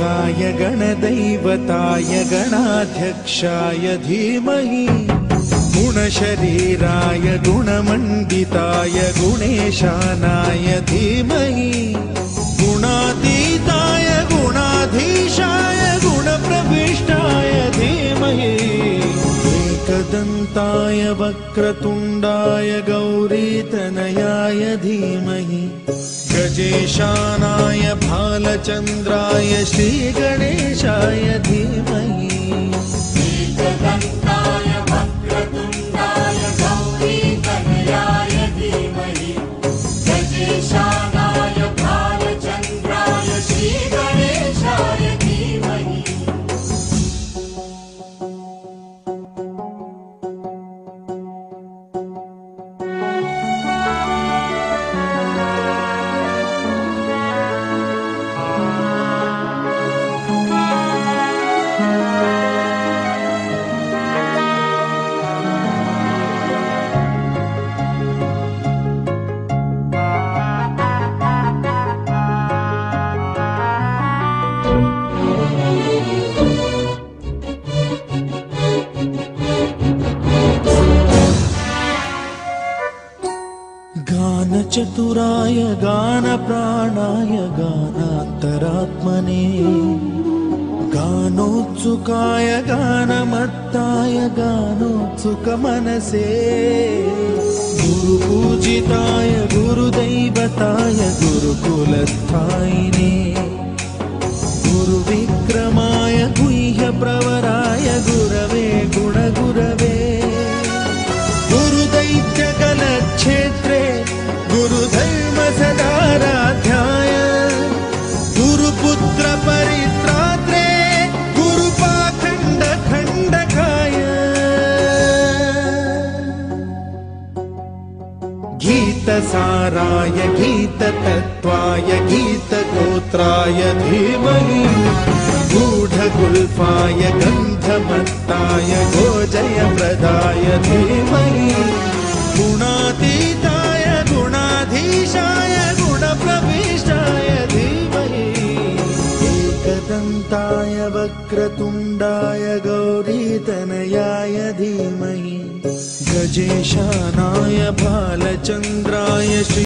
गणाध्यक्षाय गणदैवताय गणाध्यक्षाय धीमहि गुणशरीराय गुणमण्डिताय गुणेशानाय धीमहि गुणातीताय गुणाधीशाय गुणप्रविष्टाय धीमहि एकदन्ताय वक्रतुण्डाय गौरीतनयाय धीमहि गजेशानाय भालचन्द्राय श्रीगणेशाय धीमहि एकदन्ताय वक्रतुण्डाय गौरीतनयाय धीमहि गजेशानाय भालचन्द्राय श्रीगणेशाय धीमहि। गानचतुराय गानप्राणाय गानान्तरात्मने गानोत्सुकाय गानमत्ताय गानोत्सुकमनसे गुरुपूजिताय गुरुदैवताय गुरुकुलस्थायिने गुरुविक्रमाय गुह्यप्रवराय गुरवे गुणगुरवे गुरुदैत्यकलक्षेत्रे गुरुधर्मसदाराध्याय गुरुपुत्र परित्रात्रे गुरुपाखण्डखण्डकाय गीतसाराय गीततत्त्वाय गीतगोत्राय धीमहि गूढगुल्फाय गन्धमत्ताय गोजयप्रदाय धीमहि गुणातीताय गुणाधीशाय गुणप्रविष्टाय धीमहि एकदन्ताय वक्रतुण्डाय गौरीतनयाय धीमहि गजेशानाय भालचन्द्राय